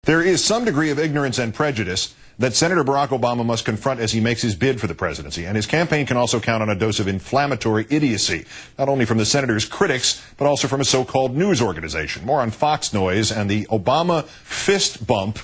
There is some degree of ignorance and prejudice that Senator Barack Obama must confront as he makes his bid for the presidency, and his campaign can also count on a dose of inflammatory idiocy, not only from the senator's critics, but also from a so-called news organization. More on Fox Noise and the Obama fist bump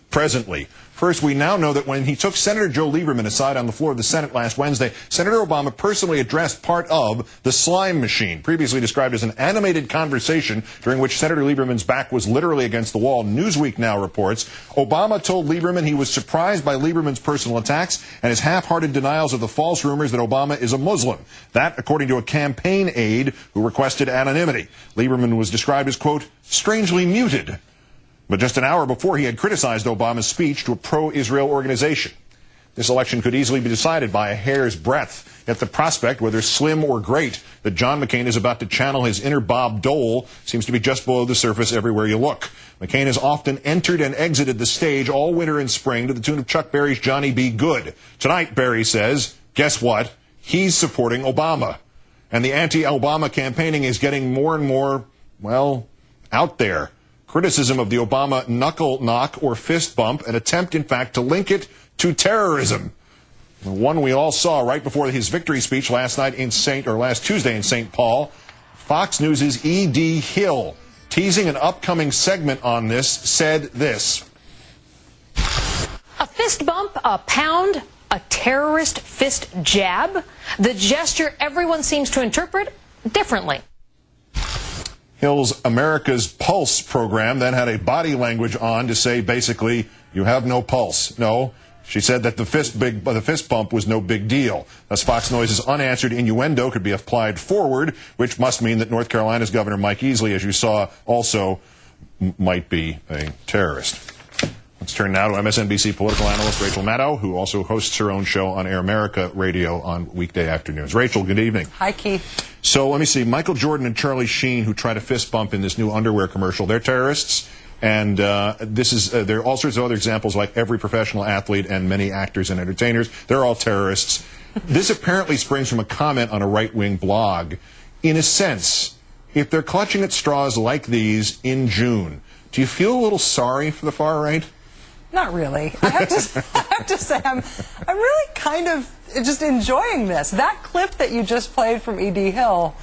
presently. First, we now know that when he took Senator Joe Lieberman aside on the floor of the Senate last Wednesday, Senator Obama personally addressed part of the slime machine, previously described as an animated conversation during which Senator Lieberman's back was literally against the wall. Newsweek now reports Obama told Lieberman he was surprised by Lieberman's personal attacks and his half-hearted denials of the false rumors that Obama is a Muslim. That, according to a campaign aide who requested anonymity. Lieberman was described as, quote, strangely muted. But just an hour before, he had criticized Obama's speech to a pro-Israel organization. This election could easily be decided by a hair's breadth. Yet the prospect, whether slim or great, that John McCain is about to channel his inner Bob Dole seems to be just below the surface everywhere you look. McCain has often entered and exited the stage all winter and spring to the tune of Chuck Berry's Johnny B. Good. Tonight, Berry says, guess what? He's supporting Obama. And the anti-Obama campaigning is getting more and more, well, out there. Criticism of the Obama knuckle knock or fist bump, an attempt, in fact, to link it to terrorism. The one we all saw right before his victory speech last Tuesday in St. Paul. Fox News' E.D. Hill, teasing an upcoming segment on this, said this. A fist bump, a pound, a terrorist fist jab. The gesture everyone seems to interpret differently. Hill's America's Pulse program then had a body language on to say, basically, you have no pulse. No, she said that the fist bump was no big deal. Thus, Fox Noise's unanswered innuendo could be applied forward, which must mean that North Carolina's Governor Mike Easley, as you saw, also might be a terrorist. Let's turn now to MSNBC political analyst Rachel Maddow, who also hosts her own show on Air America Radio on weekday afternoons. Rachel, good evening. Hi, Keith. So let me see. Michael Jordan and Charlie Sheen, who try to fist bump in this new underwear commercial, they're terrorists. And there are all sorts of other examples, like every professional athlete and many actors and entertainers. They're all terrorists. This apparently springs from a comment on a right-wing blog. In a sense, if they're clutching at straws like these in June, do you feel a little sorry for the far right? Not really. I have to say I'm really kind of just enjoying this. That clip that you just played from E.D. Hill,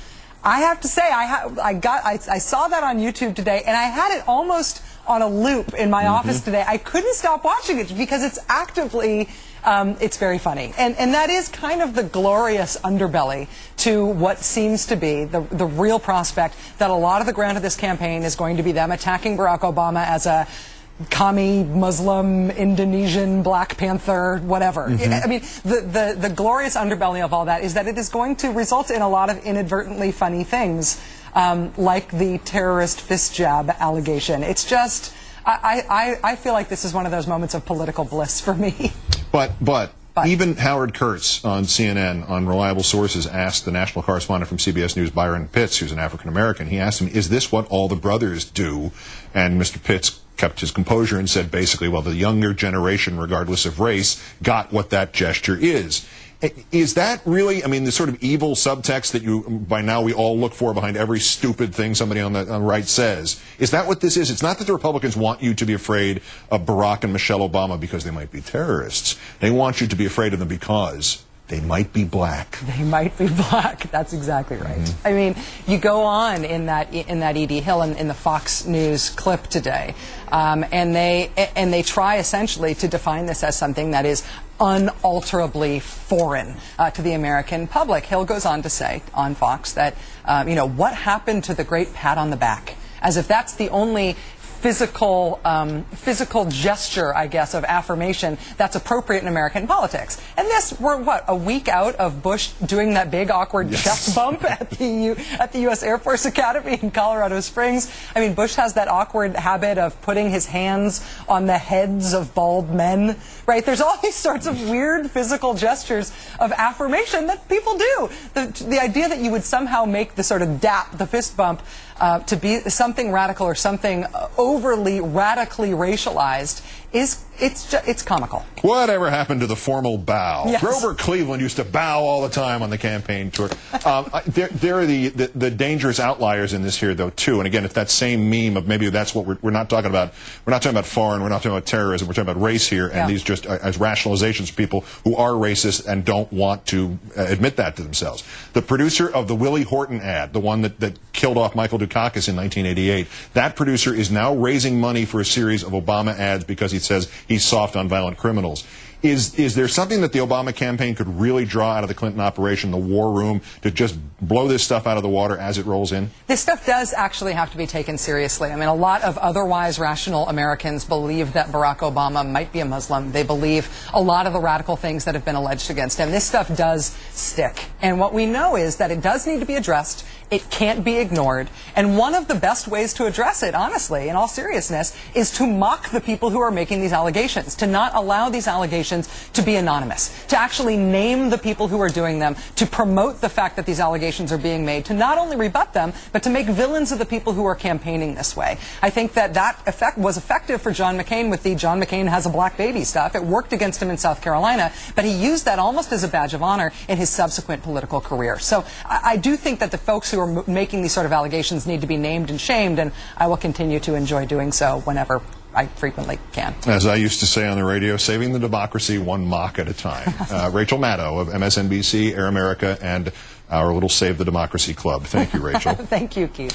I have to say I saw that on YouTube today, and I had it almost on a loop in my office today. I couldn't stop watching it because it's actively it's very funny. And that is kind of the glorious underbelly to what seems to be the real prospect that a lot of the ground of this campaign is going to be them attacking Barack Obama as a commie, Muslim, Indonesian, Black Panther, whatever. I mean, the glorious underbelly of all that is that it is going to result in a lot of inadvertently funny things, like the terrorist fist jab allegation. It's just, I feel like this is one of those moments of political bliss for me. But even Howard Kurtz on CNN, on reliable sources, asked the national correspondent from CBS News, Byron Pitts, who's an African-American, he asked him, is this what all the brothers do? And Mr. Pitts kept his composure and said basically, well, the younger generation, regardless of race, got what that gesture is. Is that really, I mean, the sort of evil subtext that by now we all look for behind every stupid thing somebody on the right says? Is that what this is? It's not that the Republicans want you to be afraid of Barack and Michelle Obama because they might be terrorists. They want you to be afraid of them because they might be black. They might be black. That's exactly right. I mean, you go on in that E.D. Hill in the Fox News clip today, and they try essentially to define this as something that is unalterably foreign to the American public. Hill goes on to say on Fox that, what happened to the great pat on the back? As if that's the only physical gesture, I guess, of affirmation that's appropriate in American politics. And this, we're what, a week out of Bush doing that big awkward chest bump at the U.S. Air Force Academy in Colorado Springs. I mean, Bush has that awkward habit of putting his hands on the heads of bald men, right? There's all these sorts of weird physical gestures of affirmation that people do. The idea that you would somehow make the sort of dap, the fist bump, to be something radical or something overly radically racialized it's comical. Whatever happened to the formal bow? Yes. Grover Cleveland used to bow all the time on the campaign tour. There are the dangerous outliers in this here, though, too. And again, if that same meme of maybe that's what we're not talking about. We're not talking about foreign. We're not talking about terrorism. We're talking about race here, and these just as rationalizations for people who are racist and don't want to admit that to themselves. The producer of the Willie Horton ad, the one that killed off Michael Dukakis in 1988, that producer is now raising money for a series of Obama ads because he says he's soft on violent criminals. Is there something that the Obama campaign could really draw out of the Clinton operation, the war room, to just blow this stuff out of the water as it rolls in? This stuff does actually have to be taken seriously. I mean, a lot of otherwise rational Americans believe that Barack Obama might be a Muslim. They believe a lot of the radical things that have been alleged against him. This stuff does stick. And what we know is that it does need to be addressed. It can't be ignored. And one of the best ways to address it, honestly, in all seriousness, is to mock the people who are making these allegations, to not allow these allegations to be anonymous, to actually name the people who are doing them, to promote the fact that these allegations are being made, to not only rebut them, but to make villains of the people who are campaigning this way. I think that effect was effective for John McCain with the John McCain has a black baby stuff. It worked against him in South Carolina, but he used that almost as a badge of honor in his subsequent political career. So I do think that the folks who are making these sort of allegations need to be named and shamed, and I will continue to enjoy doing so whenever I frequently can. As I used to say on the radio, saving the democracy one mock at a time. Rachel Maddow of MSNBC, Air America, and our little Save the Democracy Club. Thank you, Rachel. Thank you, Keith.